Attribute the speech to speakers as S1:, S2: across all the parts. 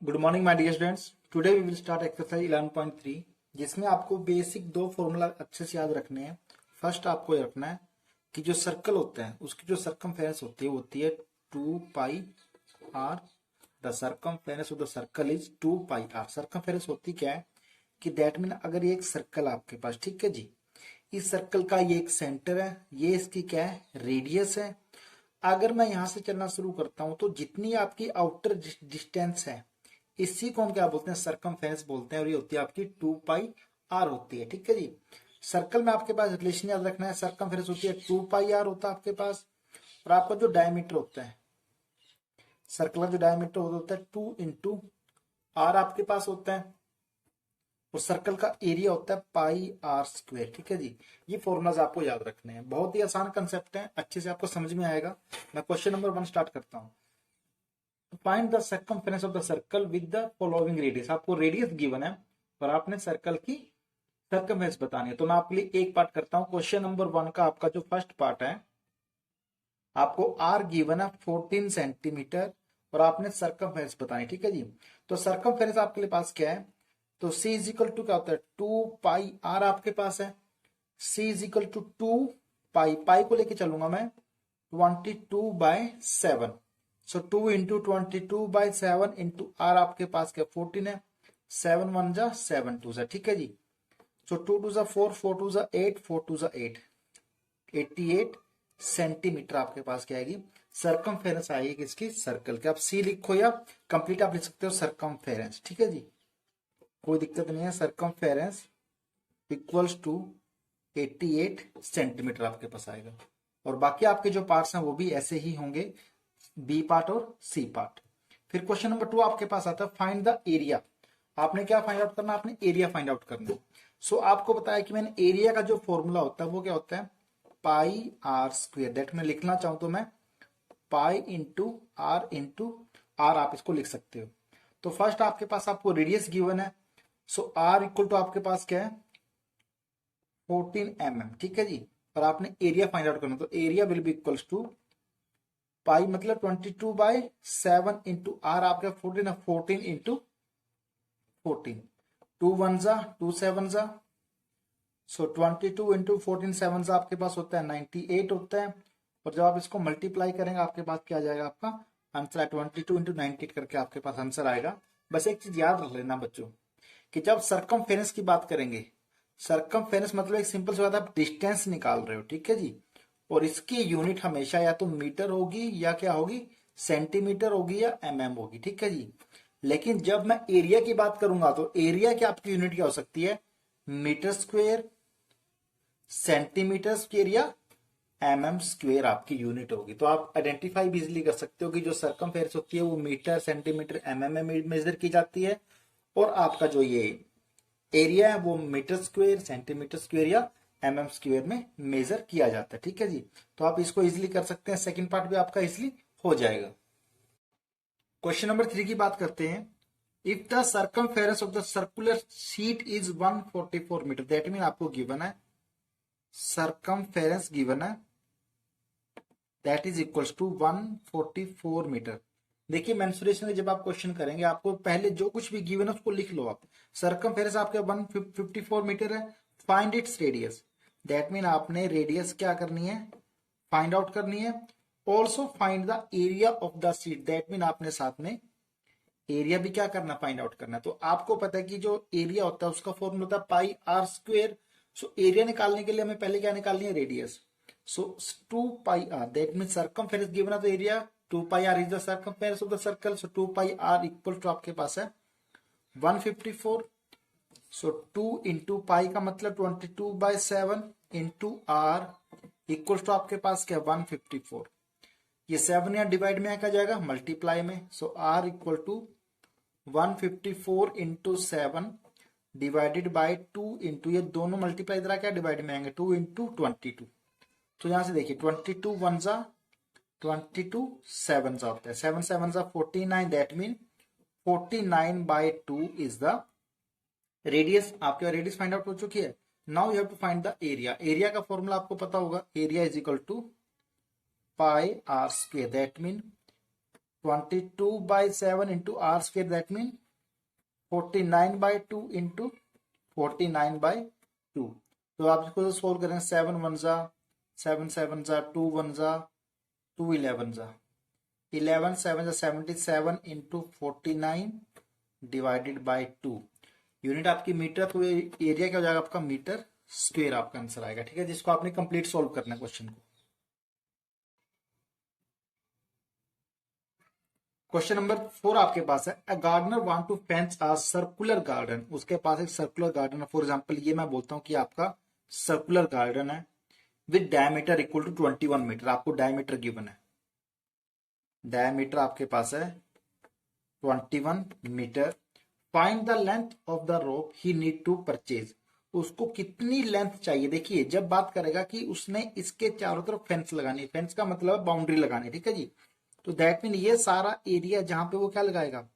S1: Good morning my dear students. Today we will start exercise 11.3 जिसमें आपको basic दो formula अच्छे से याद रखने हैं। फर्स्ट आपको ये रखना है कि जो सर्कल होता है उसकी जो सरकमफेरेंस होती है 2 pi r. The circumference of the circle is 2 pi r. Circumference होती क्या है कि दैट मीन अगर ये एक सर्कल आपके पास, ठीक है जी, इस सर्कल का ये एक सेंटर है, ये इसकी क्या है, रेडियस है। अगर मैं यहां से चलना शुरू करता हूं तो जितनी आपकी आउटर डिस्टेंस है इसी को हम क्या बोलते हैं, सरकमफेरेंस बोलते हैं, और ये होती है आपकी 2 पाई आर होती है। ठीक है जी। सर्कल में आपके पास रिलेशन याद रखना है, सरकमफेरेंस होती है 2 पाई आर होता है आपके पास, और आपका जो डायमीटर होता है, सर्कल का जो डायमीटर होता है 2 इंटू आर आपके पास होता है, और सर्कल का एरिया होता है पाई आर स्क्वायर। ठीक है जी। ये फॉर्मूलाज आपको याद रखने हैं, बहुत ही आसान कंसेप्ट है, अच्छे से आपको समझ में आएगा। मैं क्वेश्चन नंबर 1 स्टार्ट करता हूँ। Find the circumference of the circle with the following radius. आपको रेडियस गिवन है और आपने सर्कल की सर्कमफेरेंस बतानी है। तो मैं आपके लिए एक पार्ट करता हूं। क्वेश्चन नंबर 1 का आपका जो फर्स्ट पार्ट है, आपको आर गिवन है 14 सेंटीमीटर और आपने सर्कमफेरेंस बतानी। ठीक है जी। तो सर्कमफेरेंस आपके लिए पास क्या है, तो सी इज इक्वल टू क्या होता है, 2 पाई आर आपके पास है। सी इज इक्वल टू 2 पाई, पाई को लेके चलूंगा मैं 22/7। सो 2 इंटू 22/7 इंटू आर आपके पास क्या 14 है, 7 1 जा 7 2 जा। ठीक है जी। सो 2 2 जा 4, 4 2 जा 8, 4 2 जा 8, 88 सेंटीमीटर आपके पास क्या आएगी, सरकमफेरेंस आएगी किसकी, सर्कल के। आप सी लिखो या कंप्लीट आप लिख सकते हो सरकमफेरेंस। ठीक है जी, कोई दिक्कत नहीं है। सरकमफेरेंस इक्वल्स टू 88 सेंटीमीटर आपके पास आएगा, और बाकी आपके जो पार्ट्स हैं वो भी ऐसे ही होंगे, बी पार्ट और सी पार्ट। फिर क्वेश्चन नंबर 2 आपके पास आता है फाइंड द एरिया। आपने क्या फाइंड आउट करना, आपने एरिया फाइंड आउट करना। सो आपको बताया कि मैंने एरिया का जो फॉर्मूला होता है वो क्या होता है, पाई आर स्क्वेयर। दैट मैं लिखना चाहूं तो मैं पाई इंटू आर आप इसको लिख सकते हो। तो फर्स्ट आपके पास आपको रेडियस गिवन है, सो आर इक्वल टू आपके पास क्या है 14 mm। ठीक है जी। और आपने एरिया फाइंड आउट करना, तो area will be equals to pi मतलब 22/7 इंटू आर आपका 14 है, 14 इंटू 14, 2 1 जा 2 7 जा, सो 22 इंटू 14 7 जा आपके पास होता है 98 होता है। और जब आप इसको मल्टीप्लाई करेंगे आपके पास क्या आ जाएगा, आपका आंसर 22 इंटू 98 करके आपके पास आंसर आएगा। बस एक चीज याद रख लेना बच्चों कि जब सरकमफेरेंस की बात करेंगे, सरकमफेरेंस मतलब एक सिंपल सी बात, आप डिस्टेंस निकाल रहे हो। ठीक है जी। और इसकी यूनिट हमेशा या तो मीटर होगी या क्या होगी, सेंटीमीटर होगी या एमएम होगी। ठीक है जी। लेकिन जब मैं एरिया की बात करूंगा तो एरिया की आपकी यूनिट क्या हो सकती है, मीटर स्क्वेयर, सेंटीमीटर स्क्वेयर या एमएम स्क्वेयर आपकी यूनिट होगी। तो आप आइडेंटिफाई भी इजिली कर सकते हो कि जो सरकमफेरेंस होती है वो मीटर, सेंटीमीटर, एमएम में मेजर की जाती है, और आपका जो ये एरिया है वो मीटर स्क्वेयर, सेंटीमीटर स्क्वेयर या एमएम स्क्वेयर में मेजर किया जाता है। ठीक है जी। तो आप इसको इजिली कर सकते हैं, सेकंड पार्ट भी आपका इजिली हो जाएगा। क्वेश्चन नंबर 3 की बात करते हैं। If the circumference of the circular sheet is 144 metre, that mean आपको गिवन है सर्कमफेरेंस गिवन है that is equals to 144 metre. देखिए मेंसुरेशन में जब आप क्वेश्चन करेंगे आपको पहले जो कुछ भी गिवन है उसको लिख लो आप। सर्कमफेरेंस आपके 154 मीटर है, find its radius. That mean आपने रेडियस क्या करनी है, फाइंड आउट करनी है। Also find the area of the sheet, that mean आपने साथ में एरिया भी क्या करना, फाइंड आउट करना। तो आपको पता है कि जो एरिया होता है उसका फॉर्मूला होता है pi r square. So area निकालने के लिए हमें पहले क्या निकालनी है, radius. So 2 pi r, that mean circumference given है तो area 2 pi r is the circumference of the circle. So 2 pi r equal to आपके पास है 154। सो 2 इंटू पाई का मतलब 22/7 इंटू आर इक्वल टू आपके पास क्या 154। ये 7 या डिवाइड में क्या जाएगा, मल्टीप्लाई में। So r equal to 154 into 7 divided by 2 into, ये दोनों मल्टीप्लाई इधर क्या डिवाइड में आएंगे 2 इंटू 22। तो यहां से देखिए 22 1 जा 22 7 जा होता है, 7 7 जा 49, that mean 49/2 is the radius. आपके रेडियस फाइंड आउट हो चुकी है। Now you have to find the area. Area का फॉर्मूला आपको पता होगा, area is equal to pi r square, that mean 22/7 into r square, that mean 49/2 into 49/2। तो आप इसको सोल्व करेंगे, 7 1 जा 7 7 जा 2 1 जा 2 11 जा 11 7 जा 77 इंटू 49 डिवाइडेड बाई 2। यूनिट आपकी मीटर, तो एरिया क्या हो जाएगा आपका मीटर स्क्वेयर आपका आंसर आएगा। ठीक है, जिसको आपने कंप्लीट सोल्व करना है क्वेश्चन को। क्वेश्चन नंबर 4 आपके पास है, a gardener want to fence a circular garden. उसके पास एक सर्कुलर गार्डन है। फॉर एग्जांपल ये मैं बोलता हूं कि आपका सर्कुलर गार्डन है with diameter equal to 21 metre. आपको डायमीटर गिवन है, डायमीटर आपके पास है 21 metre. Find the length of the rope he need to purchase. उसको कितनी लेंथ चाहिए। देखिए जब बात करेगा कि उसने इसके चारों तरफ फेंस लगानी है, फेंस का मतलब बाउंड्री लगानी, ठीक है जी। तो दैट मीन ये सारा एरिया जहां पे वो क्या लगाएगा,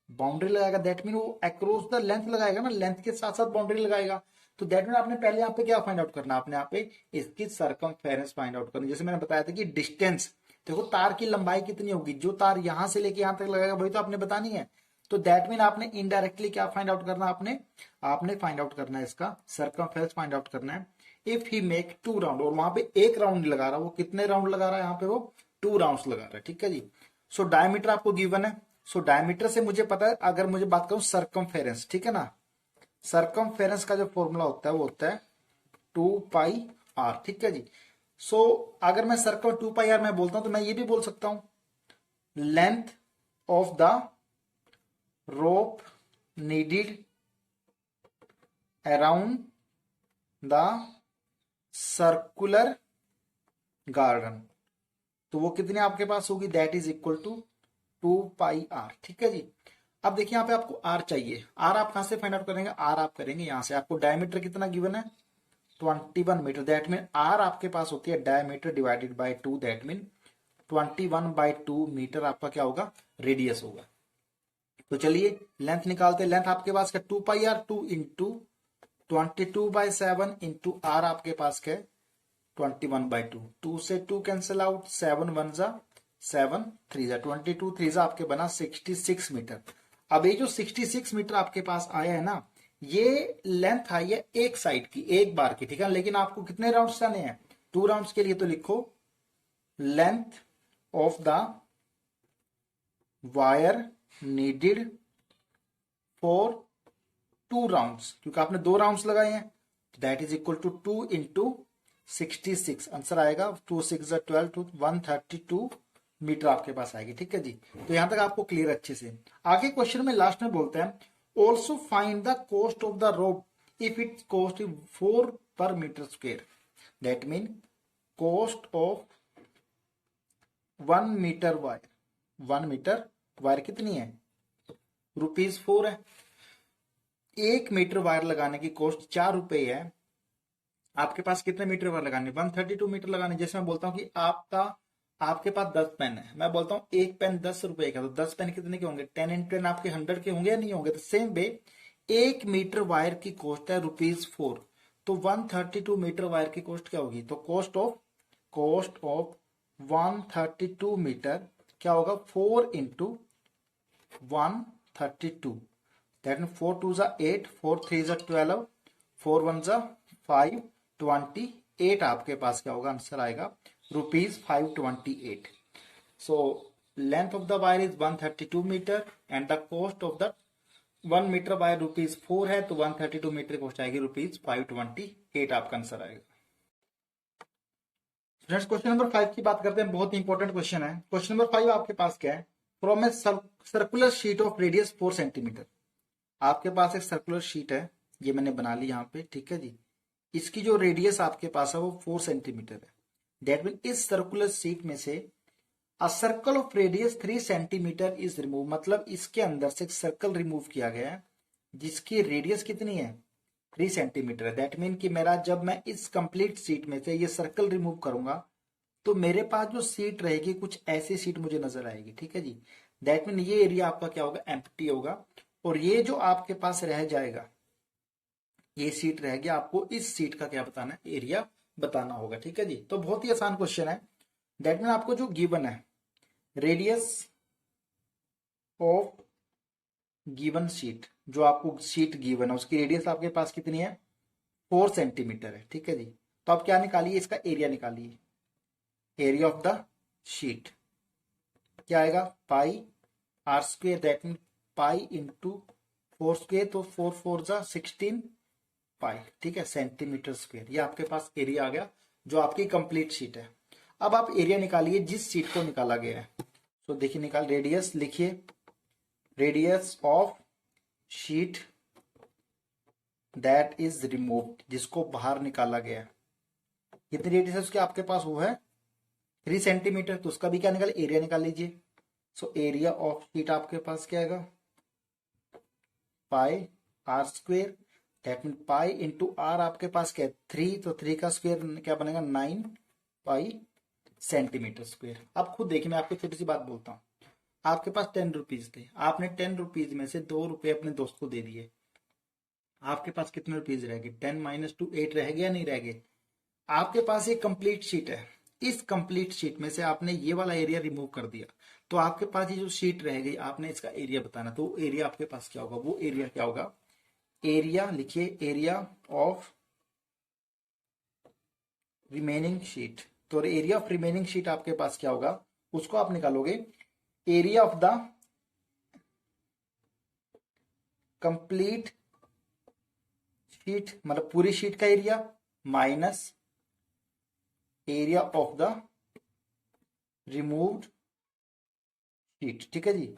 S1: बाउंड्री लगाएगा। दैट मीन वो अक्रॉस द लेंथ लगाएगा ना, लेंथ के साथ साथ बाउंड्री लगाएगा। तो दैट मीन आपने पहले यहाँ पे क्या फाइंड आउट करना, आपने यहाँ पे इसकी सरकमफेरेंस फाइंड आउट करनी। जैसे मैंने बताया था कि डिस्टेंस, देखो तार की लंबाई कितनी होगी, जो तार यहां से लेके यहां तक लगाएगा वही तो आपने बतानी है। तो दैट मीन आपने इनडायरेक्टली क्या फाइंड आउट करना, आपने फाइंड आउट करना है इसका सरकमफेरेंस फाइंड आउट करना है। इफ ही मेक 2 राउंड, और वहां पे एक राउंड नहीं लगा रहा, वो कितने राउंड लगा रहा है, यहाँ पे वो 2 राउंड लगा रहा है। ठीक है जी। सो डायमीटर आपको गिवन है। सो डायमीटर से मुझे पता है, अगर मुझे बात करूं सरकमफेरेंस, ठीक है ना, सरकमफेरेंस का जो फॉर्मूला होता है वो होता है 2πr। ठीक है जी। सो अगर मैं सर्कल 2πr मैं बोलता हूं तो मैं ये भी बोल सकता हूं length of the rope needed around the circular garden. तो वो कितने आपके पास होगी, that is equal to 2πr। ठीक है जी। अब देखिए यहाँ पे आपको r चाहिए। r आप कहां से फाइंड आउट करेंगे, r आप करेंगे यहां से। आपको डायमीटर कितना गिवन है 21 मीटर। दैट मीन r आपके पास होती है डायमीटर डिवाइडेड बाय 2। दैट मीन 21/2 मीटर आपका क्या होगा, रेडियस होगा। तो चलिए लेंथ निकालते। लेंथ आपके पास क्या 2πr, 2 इंटू 22/7 इंटू r आपके पास क्या 21/2। 2 से 2 कैंसिल आउट, 7 1 जा 7 3 जा 22 3 जा आपके बना 66 मीटर। अब ये जो 66 मीटर आपके पास आया है ना, ये लेंथ आई है एक साइड की, एक बार की। ठीक है, लेकिन आपको कितने राउंड्स जाने हैं, 2 राउंड्स के लिए। तो लिखो length of the wire needed for 2 rounds, क्योंकि आपने 2 राउंड्स लगाए हैं। That is equal to 2 into 66। Answer आएगा 2 6 12 टू 132 मीटर आपके पास आएगी। ठीक है जी। तो यहां तक आपको क्लियर अच्छे से। आगे क्वेश्चन में लास्ट में बोलते हैं also find the cost of the rope if it cost 4 per metre square. That mean cost of 1 metre wire, 1 metre wire कितनी है, ₹4 है। 1 मीटर वायर लगाने की कॉस्ट 4 रुपए है। आपके पास कितने मीटर वायर लगाने, 132 मीटर लगाने। जैसे मैं बोलता हूं कि आपके पास 10 पेन है, मैं बोलता हूं एक पेन 10 रुपए का, तो 10 पेन कितने के होंगे, 10 × 10 आपके 100 के होंगे या नहीं होंगे। तो सेम वे 1 मीटर वायर की कॉस्ट है ₹4। तो 132 मीटर वायर की कॉस्ट क्या होगी, तो कॉस्ट ऑफ 132 मीटर क्या होगा, 4 इंटू 132। दैट मीन 4 2 जा 8, 4 3 जा 12, 4 1 जा 5, 28 आपके पास क्या होगा, आंसर आएगा ₹528। So length of the wire is 132 metre and the cost of the 1 metre wire ₹4 है। तो 132 मीटर कॉस्ट आएगी ₹528 आपका आंसर आएगा। नेक्स्ट क्वेश्चन नंबर 5 की बात करते हैं। बहुत इंपॉर्टेंट क्वेश्चन है। क्वेश्चन नंबर 5 आपके पास क्या है, from a circular sheet of radius 4 centimetre. आपके पास एक सर्कुलर शीट है, ये मैंने बना ली यहाँ पे। ठीक है जी। इसकी जो रेडियस आपके पास है वो 4 सेंटीमीटर है। दैट मीन इस सर्कुलर शीट में से a circle of radius 3 centimetre is remove. मतलब इसके अंदर से एक सर्कल रिमूव किया गया है जिसकी रेडियस कितनी है, 3 सेंटीमीटर है। दैट मीन कि मेरा जब मैं इस कंप्लीट शीट में से ये सर्कल रिमूव करूंगा तो मेरे पास जो शीट रहेगी कुछ ऐसी शीट मुझे नजर आएगी। ठीक है जी। दैट मीन ये एरिया आपका क्या होगा, एम्प्टी होगा। और ये जो आपके पास रह जाएगा, ये सीट रह गया, आपको इस सीट का क्या बताना है, एरिया बताना होगा। ठीक है जी। तो बहुत ही आसान क्वेश्चन है। दैट मीन आपको जो गिवन है रेडियस ऑफ गिवन शीट, जो आपको शीट गिवन है उसकी रेडियस आपके पास कितनी है 4 सेंटीमीटर है, ठीक है जी। तो आप क्या निकालिए, इसका एरिया निकालिए, एरिया ऑफ द शीट क्या आएगा pi r square, that mean pi into 4 square, तो 4 4 जा 16 पाई, ठीक है, सेंटीमीटर स्क्वेयर। ये आपके पास एरिया आ गया जो आपकी कंप्लीट शीट है। अब आप एरिया निकालिए जिस शीट को निकाला गया है। तो देखिए निकाल, रेडियस लिखिए, radius of sheet that is removed, जिसको बाहर निकाला गया है। कितनी रेडियस है उसके आपके पास, वो है 3 सेंटीमीटर, तो उसका भी क्या निकाले, एरिया निकाल लीजिए। सो एरिया ऑफ शीट आपके पास क्या आएगा, pi r square, that mean pi into r आपके पास क्या है 3, तो 3 का स्क्वेयर क्या बनेगा 9 पाई सेंटीमीटर स्क्वेयर। अब खुद देखिए, मैं आपको छोटी सी बात बोलता हूँ, आपके पास 10 रुपीज थे, आपने 10 रुपीज में से 2 रुपए अपने दोस्त को दे दिए, आपके पास कितने रुपीज रह गए, 10 माइनस 2 8 रह गया नहीं रह गए। आपके पास एक कंप्लीट शीट है, इस कंप्लीट शीट में से आपने ये वाला एरिया रिमूव कर दिया, तो आपके पास ये जो शीट रह गई आपने इसका एरिया बताना, तो एरिया आपके पास क्या होगा, वो एरिया क्या होगा, एरिया लिखिए, एरिया ऑफ रिमेनिंग शीट। तो एरिया ऑफ रिमेनिंग शीट आपके पास क्या होगा, उसको आप निकालोगे, area of the complete sheet, मतलब पूरी शीट का area minus area of the removed sheet, ठीक है जी।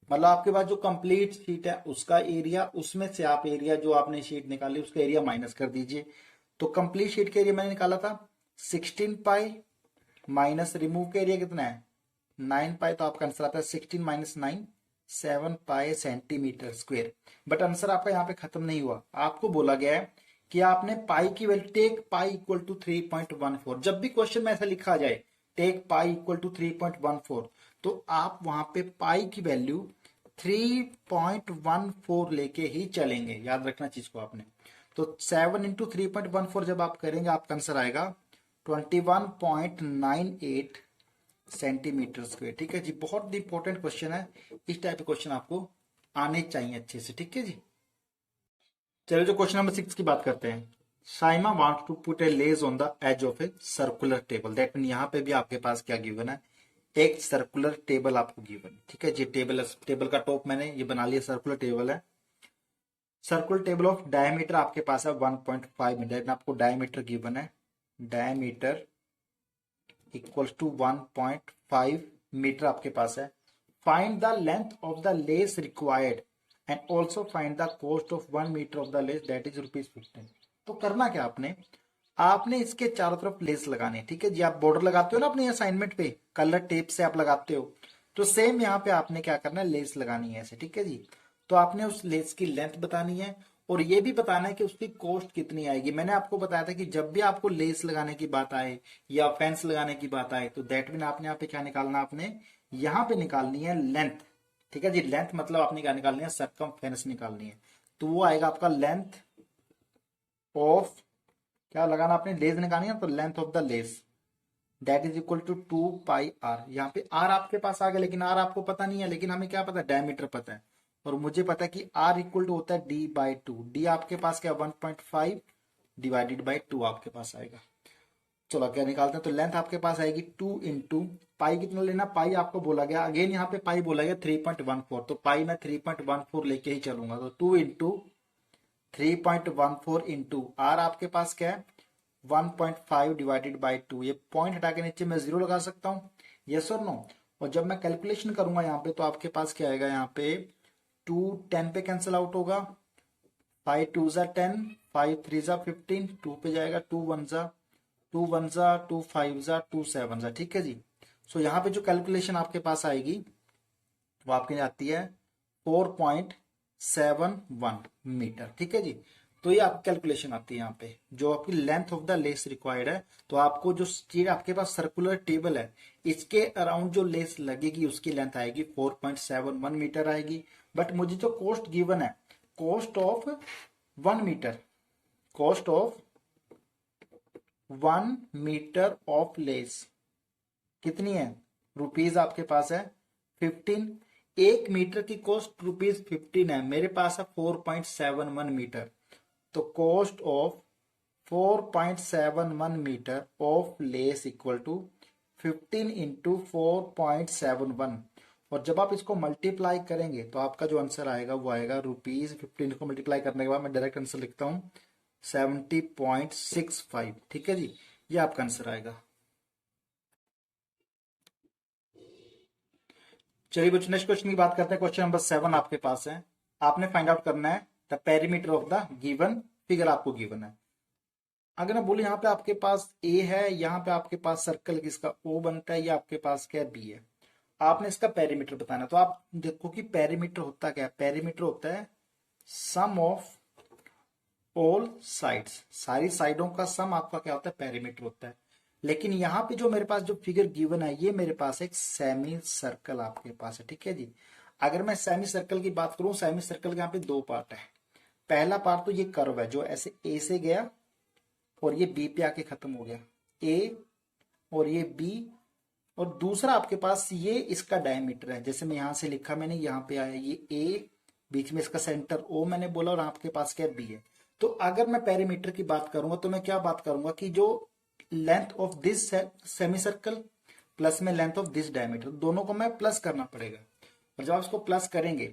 S1: मतलब आपके पास जो कंप्लीट शीट है उसका एरिया, उसमें से आप एरिया जो आपने शीट निकाली उसका एरिया माइनस कर दीजिए। तो कंप्लीट शीट का एरिया मैंने निकाला था 16 पाई, माइनस रिमूव का एरिया कितना है 9 पाई, तो आपका आंसर आता है 16 minus 9 7 pi centimetre square. But answer आपका यहाँ पे खत्म नहीं हुआ, आपको बोला गया है कि आपने पाई की value take pi equal to 3.14। जब भी क्वेश्चन में ऐसा लिखा जाए टेक पाई इक्वल टू 3.14, तो आप वहां पे पाई की वैल्यू 3.14 लेके ही चलेंगे, याद रखना चीज को आपने। तो 7 इंटू 3.14 जब आप करेंगे आपका आंसर आएगा 21.98 सेंटीमीटर स्क्वायर, ठीक है जी। बहुत इंपॉर्टेंट क्वेश्चन है, इस टाइप के क्वेश्चन आपको आने चाहिए अच्छे से, ठीक है जी। चलिए जो क्वेश्चन नंबर 6 की बात करते हैं। Saima wants to put a lace on the edge of a circular table, that mean यहाँ पे भी आपके पास क्या गिवन है, एक सर्कुलर टेबल आपको गिवन है, ठीक है जी। टेबल का टॉप मैंने ये बना लिया, सर्कुलर टेबल है। सर्कुलर टेबल ऑफ डायमीटर आपके पास है 1.5 मीटर, आपको डायमीटर गिवन है, डायमीटर इक्वल्स टू 1.5 मीटर आपके पास है। Find the length of the lace required and also find the cost of 1 metre of the lace, that is ₹15। तो करना क्या आपने, आपने इसके चारों तरफ लेस लगाने, ठीक है जी। आप बॉर्डर लगाते हो ना अपने असाइनमेंट पे, कलर टेप से आप लगाते हो, तो सेम यहाँ पे आपने क्या करना है, लेस लगानी है ऐसे, ठीक है जी। तो आपने उस लेस की लेंथ बतानी है और ये भी बताना है कि उसकी कॉस्ट कितनी आएगी। मैंने आपको बताया था कि जब भी आपको लेस लगाने की बात आए या फेंस लगाने की बात आए, तो दैट मीन आपने यहाँ पे क्या निकालना, आपने यहाँ पे निकालनी है लेंथ, ठीक है जी। लेंथ मतलब आपने क्या निकालनी है, सरकमफेरेंस निकालनी है। तो वो आएगा आपका लेंथ ऑफ, क्या लगाना आपने, लेस निकालनी है, तो length of the lace that is equal to 2 pi r. यहाँ पे आर आपके पास आ गया, लेकिन आर आपको पता नहीं है, लेकिन हमें क्या पता है, डायमीटर पता है। और मुझे पता है कि आर इक्वल टू होता है डी बाई टू, डी आपके पास क्या 1.5 डिवाइडेड बाई 2 आपके पास आएगा। चलो क्या निकालते हैं, तो लेंथ आपके पास आएगी 2 इंटू पाई, कितना लेना, पाई आपको बोला गया, अगेन यहाँ पे पाई बोला गया 3.14, तो पाई मैं 3.14 लेके ही चलूंगा। तो 2 इंटू 3.14 इंटू आर आपके पास क्या है 1.5 डिवाइडेड बाई 2, ये पॉइंट हटा के नीचे मैं 0 लगा सकता हूँ, यस और नो। और जब मैं कैलकुलेशन करूंगा यहाँ पे, तो आपके पास क्या आएगा, यहाँ पे 2 10 पे कैंसिल आउट होगा, 5 2 जा 10, 5 3 जा 15, 2 पे जाएगा 2 1 जा 2 1 जा 2 5 जा 2 7 जा, ठीक है जी। सो यहाँ पे जो कैलकुलेशन आपके पास आएगी वो आपके लिए आती है 4.71 मीटर, ठीक है जी। तो ये आपकी कैलकुलेशन आती है यहाँ पे, जो आपकी length of the lace required है। तो आपको जो चीज आपके पास सर्कुलर टेबल है, इसके अराउंड जो लेस लगेगी उसकी लेंथ आएगी 4.71 मीटर आएगी। बट मुझे जो कॉस्ट गिवन है, cost of 1 metre, cost of 1 metre of lace कितनी है, रुपीज आपके पास है 15। 1 मीटर की कॉस्ट ₹15 है, मेरे पास है 4.71 मीटर। तो cost of 4.71 metre of lace equal to 15 into 4.71। और जब आप इसको मल्टीप्लाई करेंगे तो आपका जो आंसर आएगा वो आएगा ₹15 को मल्टीप्लाई करने के बाद मैं डायरेक्ट आंसर लिखता हूं 70.65। ठीक है जी, ये आपका आंसर आएगा। चलिए बच्चों नेक्स्ट क्वेश्चन की बात करते हैं। क्वेश्चन नंबर 7 आपके पास है। आपने फाइंड आउट करना है the perimeter of the given figure, आपको गिवन है। अगर मैं बोलूं यहाँ पे आपके पास ए है, यहाँ पे आपके पास सर्कल किसका ओ बनता है, या आपके पास क्या बी है, आपने इसका पेरीमीटर बताना। तो आप देखो कि पेरीमीटर होता क्या है। पेरीमीटर होता है सम ऑफ ऑल साइड्स, सारी साइडों का सम आपका क्या होता है, पेरीमीटर होता है। लेकिन यहाँ पे जो मेरे पास जो फिगर गिवन है, ये मेरे पास एक सेमी सर्कल आपके पास है। ठीक है जी, अगर मैं सेमी सर्कल की बात करूं, सेमी सर्कल के यहाँ पे 2 पार्ट है। पहला पार्ट तो ये कर्व है जो ऐसे ए से गया और ये बी पे आके खत्म हो गया, ए और ये बी। और दूसरा आपके पास ये इसका डायमीटर है, जैसे मैं यहां से लिखा मैंने, यहाँ पे आया ये ए, बीच में इसका सेंटर ओ मैंने बोला, और आपके पास क्या बी है। तो अगर मैं पेरीमीटर की बात करूंगा तो मैं क्या बात करूंगा कि जो length of this semi circle plus में लेंथ ऑफ दिस डायमीटर, दोनों को मैं प्लस करना पड़ेगा। और जब आप इसको प्लस करेंगे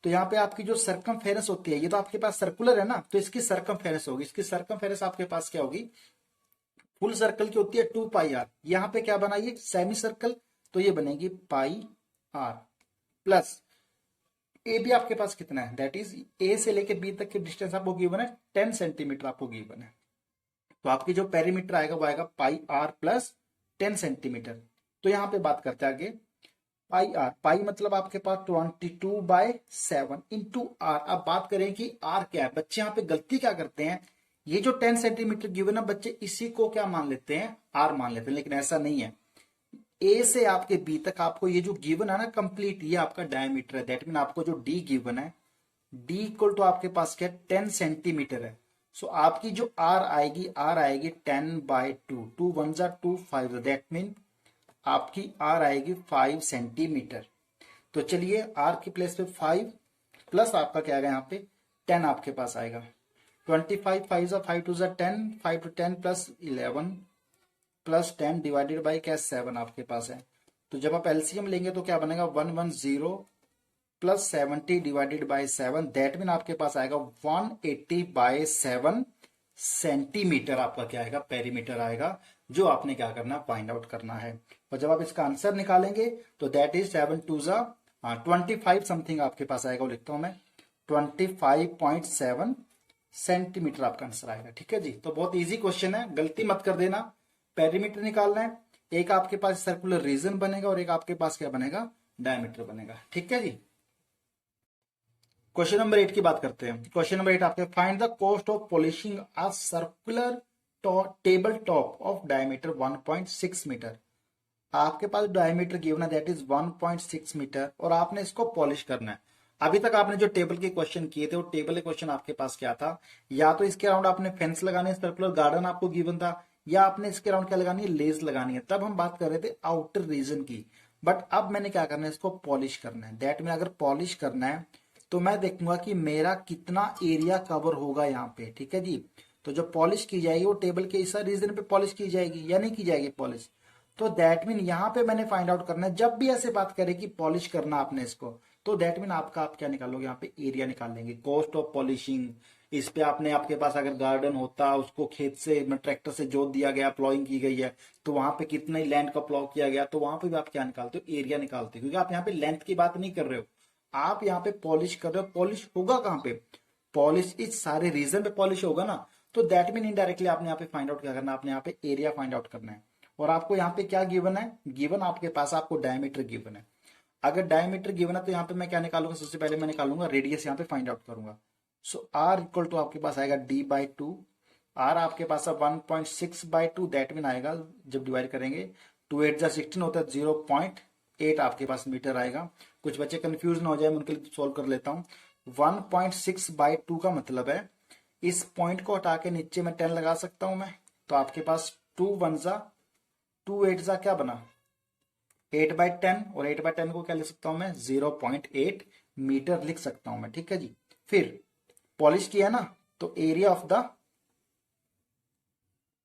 S1: तो यहाँ पे आपकी जो सरकमफेरेंस होती है, ये तो आपके पास सर्कुलर है ना, तो इसकी सरकमफेरेंस होगी, इसकी सरकमफेरेंस आपके पास क्या होगी, फुल सर्कल की होती है 2πr। यहाँ पे क्या बनाइए, सेमी सर्कल, तो ये बनेगी πr प्लस ए भी आपके पास कितना है, दैट इज ए से लेके बी तक की डिस्टेंस आपको गिवन है 10 सेंटीमीटर आपको गिवन है। तो आपकी जो पेरीमीटर आएगा वो आएगा πr प्लस 10 सेंटीमीटर। तो यहाँ पे बात करते हैं आगे, पाई मतलब आपके पास 22/7 इंटू आर। अब बात करें कि आर क्या है। बच्चे यहाँ पे गलती क्या करते हैं, ये जो 10 सेंटीमीटर गिवन है, बच्चे इसी को क्या मान लेते हैं, आर मान लेते हैं, लेकिन ऐसा नहीं है। ए से आपके बी तक आपको ये जो गिवन है ना कंप्लीट, ये आपका डायमीटर है। दैट मीन आपको जो डी गिवन है, डी इक्वल टू आपके पास क्या 10 सेंटीमीटर है। सो आपकी जो आर आएगी, आर आएगी 10/2, 2 1 जा 2 5, दैट मीन आपकी आर आएगी 5 सेंटीमीटर। तो चलिए आर की प्लेस पे 5 प्लस आपका क्या आएगा, यहाँ पे 10 आपके पास आएगा। 25 5 जा 5 2 जा 10, 5 to 10 plus 11 plus 10 divided by क्या 7 आपके पास है। तो जब आप एलसीएम लेंगे तो क्या बनेगा 110 plus 70 divided by 7, that mean आपके पास आएगा 180/7 सेंटीमीटर आपका क्या आएगा, पेरीमीटर आएगा, जो आपने क्या करना, फाइंड आउट करना है। और जब आप इसका आंसर निकालेंगे तो दैट इज 7 2 जा 25 समथिंग आपके पास आएगा, वो लिखता हूं मैं 25.7 सेंटीमीटर आपका आंसर आएगा। ठीक है जी, तो बहुत इजी क्वेश्चन है, गलती मत कर देना। पेरीमीटर निकालना है, एक आपके पास सर्कुलर रीजन बनेगा और एक आपके पास क्या बनेगा, डायमीटर बनेगा। ठीक है जी, क्वेश्चन नंबर 8 की बात करते हैं। क्वेश्चन नंबर 8 आपके, find the cost of polishing a circular table top of diameter 1.6 metre. आपके पास डायमीटर गिवन है दैट इज 1.6 मीटर और आपने इसको पॉलिश करना है। अभी तक आपने जो टेबल के क्वेश्चन किए थे, वो टेबल के क्वेश्चन आपके पास क्या था, या तो इसके अराउंड आपने फेंस लगानी है, सर्कुलर गार्डन आपको गिवन था, या आपने इसके अराउंड क्या लगानी है, लेज लगानी है। तब हम बात कर रहे थे आउटर रीजन की, बट अब मैंने क्या करना है, इसको पॉलिश करना है। दैट मीन अगर पॉलिश करना है तो मैं देखूंगा कि मेरा कितना एरिया कवर होगा यहाँ पे। ठीक है जी, तो जो पॉलिश की जाएगी वो टेबल के इस रीजन पे पॉलिश की जाएगी या नहीं की जाएगी पॉलिश। तो दैट मीन यहाँ पे मैंने फाइंड आउट करना है, जब भी ऐसे बात करें कि पॉलिश करना आपने इसको, तो दैट मीन आपका आप क्या निकालोगे, यहाँ पे एरिया निकाल लेंगे, कॉस्ट ऑफ पॉलिशिंग। इस पे आपने, आपके पास अगर गार्डन होता, उसको खेत से ट्रैक्टर से जोत दिया गया, प्लॉइंग की गई है, तो वहां पे कितने लैंड का प्लॉ किया गया, तो वहां पे भी आप क्या निकालते हो, एरिया निकालते हो। क्योंकि आप यहाँ पे लेंथ की बात नहीं कर रहे हो, आप यहाँ पे पॉलिश कर रहे हो। पॉलिश होगा कहाँ पे, पॉलिश इस सारे रीजन पे पॉलिश होगा ना। तो दैट मीन इनडायरेक्टली आपने यहाँ पे फाइंड आउट क्या करना है, आपने यहाँ पे एरिया फाइंड आउट करना है। और आपको यहाँ पे क्या गिवन है, गिवन आपके पास आपको डायमीटर गिवन है। अगर डायमीटर गिवन है तो यहाँ पे मैं क्या निकालूंगा, सबसे पहले मैं निकालूंगा रेडियस, यहाँ पे फाइंड आउट करूंगा। सो आर इक्वल टू आपके पास आएगा d/2, आर आपके पास 1.6/2, दैट मीन आएगा जब डिवाइड करेंगे 2 8 जा 16 होता है 0.8 आपके पास मीटर आएगा। कुछ बच्चे कंफ्यूज ना हो जाए, मैं उनके लिए सोल्व कर लेता हूँ। 1.6/2 का मतलब है, इस पॉइंट को हटा के नीचे में 10 लगा सकता हूं मैं, तो आपके पास 2 1 जा 2 8 जा क्या बना 8/10, और 8/10 को क्या लिख सकता हूं मैं, 0.8 मीटर लिख सकता हूं मैं, ठीक है जी। फिर पॉलिश किया ना, तो area of the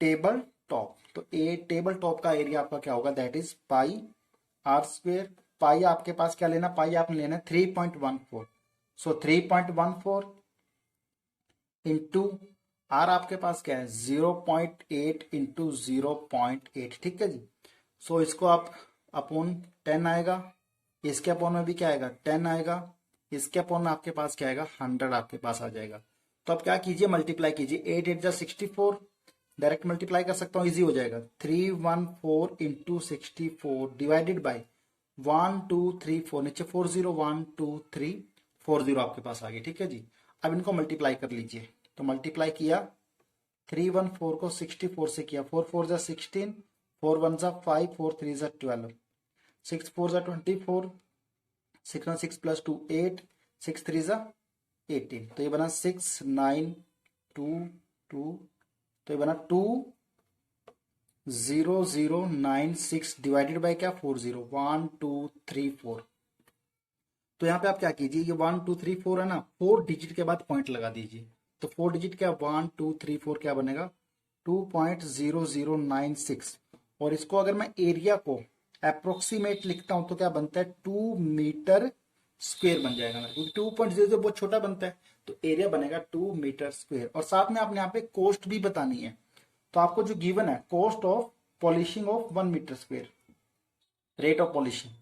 S1: table top, तो ए टेबल टॉप का एरिया आपका क्या होगा, that is pi r square. Pi आपके पास क्या लेना, पाई आपने लेना 3.14, सो 3.14 इंटू आर आपके पास क्या है 0.8 इंटू 0.8, ठीक है जी। सो इसको आप अपॉन 10 आएगा, इसके अपॉन में भी क्या आएगा 10 आएगा, इसके अपॉन में आपके पास क्या आएगा 100 आपके पास आ जाएगा। तो आप क्या कीजिए, मल्टीप्लाई कीजिए, 8 8 जा 64, डायरेक्ट मल्टीप्लाई कर सकता हूँ, इजी हो जाएगा। 314 इंटू 64 डिवाइडेड बाई 1 2 3 4, नीचे 40 1 2 3 40 आपके पास आ गई, ठीक है जी। अब इनको मल्टीप्लाई कर लीजिए, तो मल्टीप्लाई किया 314 को 64 से किया, 4 4 जा 16, 4 1 जा 5, 4 3 जा 12, 6 4 जा 24, 6 6 प्लस 2 8, 6 3 जा 18, तो ये बना 6 9 2 2, तो ये बना 20096 डिवाइडेड बाय क्या 40, 1 2 3 4। तो यहाँ पे आप क्या कीजिए, ये 1 2 3 4 है ना, 4 डिजिट के बाद पॉइंट लगा दीजिए, तो 4 डिजिट क्या 1 2 3 4 क्या बनेगा 2.0096, और इसको अगर मैं एरिया को अप्रोक्सीमेट लिखता हूं तो क्या बनता है 2 मीटर स्क्वेयर बन जाएगा मेरे, क्योंकि 2.00 बहुत छोटा बनता है, तो एरिया बनेगा 2 मीटर स्क्वेयर। और साथ में आपने यहाँ पे कॉस्ट भी बतानी है, तो आपको जो गिवन है cost of polishing of 1 metre square, rate of polishing,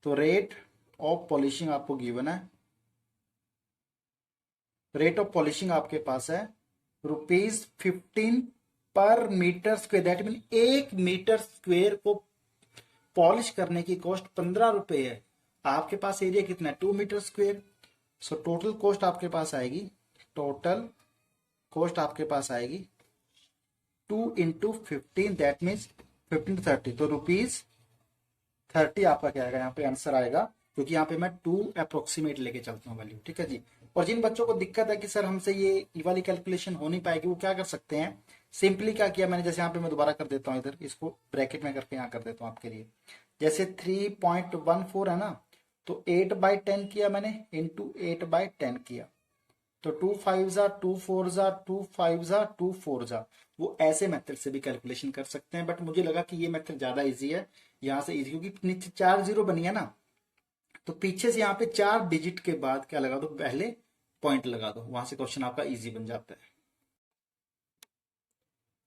S1: तो रेट ऑफ पॉलिशिंग आपको गिवन है, रेट ऑफ पॉलिशिंग आपके पास है ₹15 per metre square, that mean 1 metre square को पॉलिश करने की कॉस्ट 15 रुपए है। आपके पास एरिया कितना है 2 metre square, so total cost आपके पास आएगी, टोटल कॉस्ट आपके पास आएगी 2 इंटू 15, दैट मीन्स 15 30, तो ₹30 आपका क्या आएगा यहाँ पे आंसर आएगा, क्योंकि यहाँ पे मैं 2 अप्रोक्सीमेट लेके चलता हूँ वैल्यू, ठीक है जी। और जिन बच्चों को दिक्कत है कि सर हमसे ये वाली कैलकुलेशन हो नहीं पाएगी, वो क्या कर सकते हैं, सिंपली क्या किया मैंने, जैसे यहाँ पे मैं दोबारा कर देता हूँ, इधर इसको ब्रैकेट में करके यहाँ कर देता हूँ आपके लिए, जैसे 3.14 है ना, तो 8/10 किया मैंने इंटू 8/10 किया, तो 2 5 जा 2 4 जा 2 5 जा 2 4 जा, वो ऐसे मेथड से भी कैलकुलेशन कर सकते हैं, बट मुझे लगा कि ये मेथड ज्यादा इजी है, यहाँ से इजी, क्योंकि नीचे 4 जीरो बनी है ना, तो पीछे से यहाँ पे 4 डिजिट के बाद क्या लगा दो, पहले पॉइंट लगा दो, वहां से क्वेश्चन आपका इजी बन जाता है।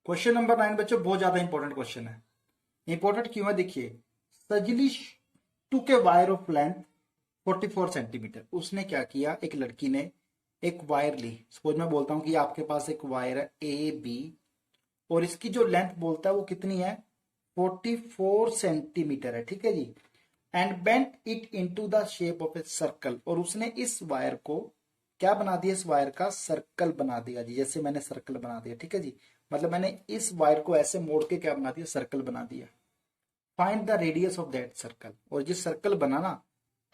S1: क्वेश्चन नंबर 9 बच्चों बहुत ज्यादा इंपॉर्टेंट क्वेश्चन है। इंपॉर्टेंट क्यों है, देखिए, सजली टू के वायर ऑफ लेंथ 44 सेंटीमीटर, उसने क्या किया, एक लड़की ने एक वायर ली, सपोज मैं बोलता हूं कि आपके पास एक वायर है ए बी, और इसकी जो लेंथ बोलता है वो कितनी है 44 सेंटीमीटर है, ठीक है जी, and bent it into the shape of a circle, और उसने इस वायर को क्या बना दिया, इस वायर का सर्कल बना दिया जी, जैसे मैंने सर्कल बना दिया, ठीक है जी, मतलब मैंने इस वायर को ऐसे मोड़ के क्या बना दिया, सर्कल बना दिया। Find the radius of that circle, और जिस सर्कल बनाना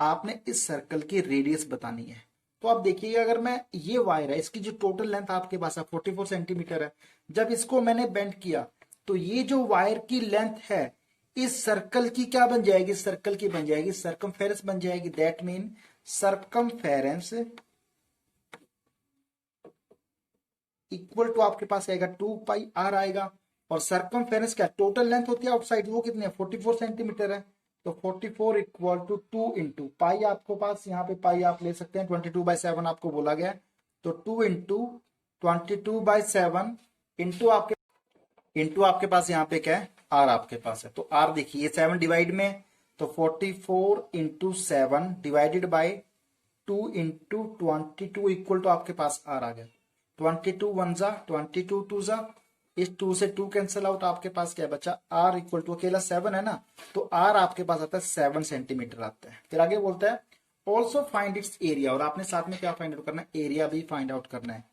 S1: आपने इस सर्कल की रेडियस बतानी है। तो आप देखिएगा, अगर मैं ये वायर है, इसकी जो टोटल लेंथ आपके पास है 44 सेंटीमीटर है, जब इसको मैंने बेंड किया तो ये जो वायर की लेंथ है इस सर्कल की क्या बन जाएगी, सर्कल की बन जाएगी सर्कमफेरेंस बन जाएगी, that mean circumference equal to आपके पास आएगा 2πr आएगा, और सर्कमफेरेंस क्या टोटल लेंथ होती है आउटसाइड, वो कितनी है 44 सेंटीमीटर है, तो 44 इक्वल टू 2 इंटू पाई, आपको पास यहाँ पे पाई आप ले सकते हैं 22/7 आपको बोला गया, तो 2 इंटू 22/7 इंटू आपके पास यहाँ पे क्या है आर आपके पास है, तो आर देखिए 7 डिवाइड में, तो 44 into 7 divided by 2 into 22 equal to आपके पास आर आ गया, 22 1 जा 22 2 जा, इस 2 से 2 कैंसिल आउट, आपके पास क्या बचा आर इक्वल टू अकेला 7 है ना, तो आर आपके पास आता है 7 सेंटीमीटर आता है। फिर आगे बोलता है ऑल्सो फाइंड इट्स एरिया, और आपने साथ में क्या फाइंड आउट करना है, एरिया भी फाइंड आउट करना है।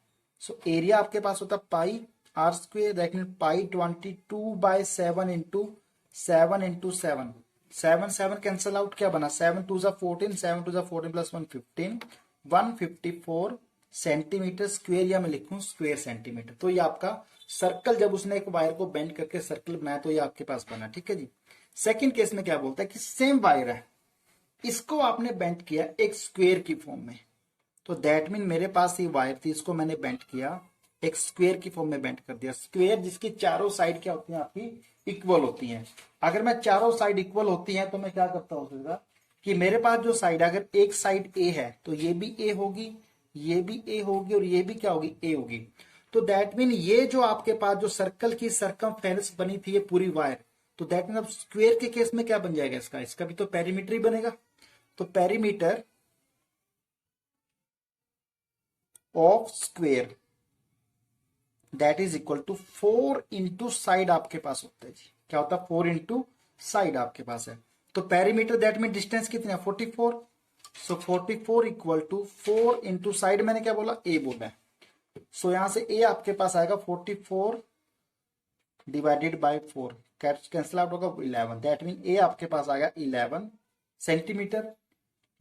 S1: सो एरिया आपके पास होता है pi r square, that mean pi 22/7 into 7 into 7, 7 7 cancel out, क्या बना 7 2 जा 14, 7 2 जा 14 प्लस 1 15, 154 सेंटीमीटर स्क्वेयर, या मैं लिखूं स्क्वेयर सेंटीमीटर। तो ये आपका सर्कल, जब उसने एक वायर को बेंड करके सर्कल बनाया तो ये आपके पास बना, ठीक है जी। सेकंड केस में क्या बोलता है कि सेम वायर है, इसको आपने बेंट किया एक स्क्वायर की फॉर्म में, तो दैट मीन मेरे पास ये वायर थी, इसको मैंने बेंट किया एक स्क्वायर की फॉर्म में बेंट कर दिया। स्क्वायर जिसकी चारों साइड क्या होती हैं आपकी इक्वल होती हैं। अगर मैं चारों साइड इक्वल होती हैं तो मैं क्या करता हूँ कि मेरे पास जो साइड, अगर एक साइड ए है तो ये भी ए होगी, ये भी ए होगी और ये भी क्या होगी ए होगी। तो दैट मीन ये जो आपके पास जो सर्कल की सरकमफेरेंस बनी थी ये पूरी वायर, तो दैट मीन अब स्क्वायर के केस में क्या बन जाएगा इसका भी तो पेरीमीटर ही बनेगा। तो perimeter of square that is equal to 4 into side आपके पास होता है जी। क्या होता है 4 इंटू साइड आपके पास है। तो पेरीमीटर दैट मीन डिस्टेंस कितना है 44। सो 44 इक्वल टू 4 इंटू साइड, मैंने क्या बोला ए बोला है। सो यहां से ए आपके पास आएगा 44 डिवाइडेड बाय 4, कैंसिल आउट होगा 11, दैट मीन ए आपके पास आएगा 11 centimetre.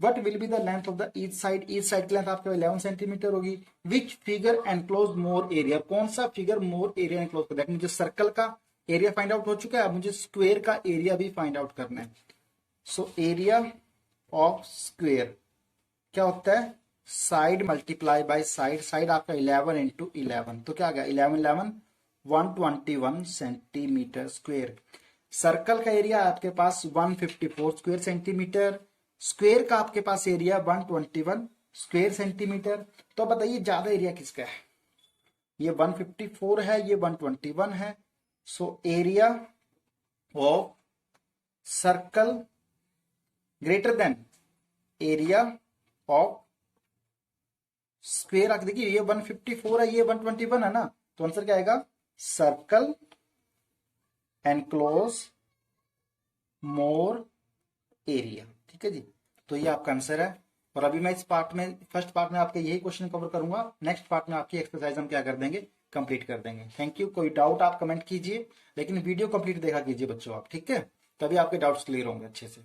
S1: What will be the length of the each side? Each side की लेंथ आपके 11 सेंटीमीटर होगी। Which figure enclose more area? कौन सा फिगर more area enclose करता है? मुझे सर्कल का एरिया फाइंड आउट हो चुका है, अब मुझे स्क्वायर का एरिया भी फाइंड आउट करना है। सो एरिया ऑफ स्क्वायर क्या होता है side multiply by side, side आपका 11 इंटू 11, तो क्या आ गया 11 11 121 सेंटीमीटर स्क्वायर। सर्कल का एरिया आपके पास 154 स्क्वायर सेंटीमीटर, स्क्वायर का आपके पास एरिया 121 स्क्वायर सेंटीमीटर। तो बताइए ज्यादा एरिया किसका है, ये 154 है ये 121 है। So area of circle greater than area of square. आके देखिए ये 154 है ये 121 है ना, तो आंसर क्या आएगा सर्कल एनक्लोज मोर एरिया। ठीक है जी, तो ये आपका आंसर है। और अभी मैं इस पार्ट में फर्स्ट पार्ट में आपके यही क्वेश्चन कवर करूंगा, नेक्स्ट पार्ट में आपकी एक्सरसाइज हम क्या कर देंगे कंप्लीट कर देंगे। Thank you. कोई डाउट आप कमेंट कीजिए, लेकिन वीडियो कंप्लीट देखा कीजिए बच्चों आप, ठीक है, तभी आपके डाउट्स क्लियर होंगे अच्छे से।